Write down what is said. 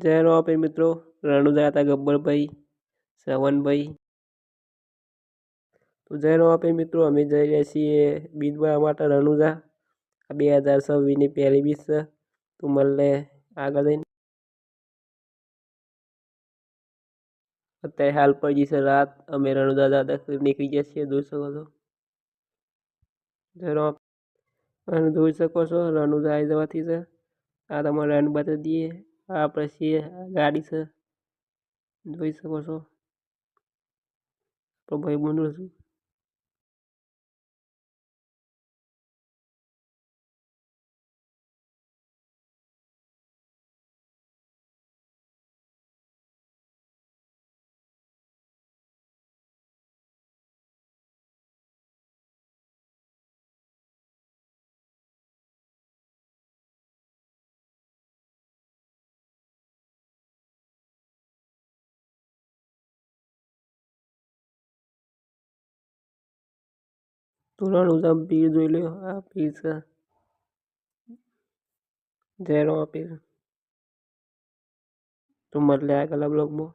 જય રો આપે મિત્રો રણુજા હતા ગબ્બરભાઈ શ્રવણભાઈ. તો જય રો આપે મિત્રો અમે જઈ રહ્યા છીએ બીજ બનાવવા માટે રણુજા. આ 2026ની પહેલી બીજ છે. તો મળે આગળ જઈને. અત્યારે હાલ પડી છે રાત. અમે રણુજા દાદા નીકળી ગયા છીએ, જોઈ શકો છો. જય રો આપ અને જોઈ શકો છો રણુજા આવી જવાથી છે. આ તમારે રન બતાવી દઈએ. આ આપણે છીએ ગાડી છે, જોઈ શકો છો. તો ભાઈ બનવું છું. તો રણુજા પીર જોઈ લો. આ પીર છે. જય રો આપે. તો મળે આગળ બ્લોગમાં.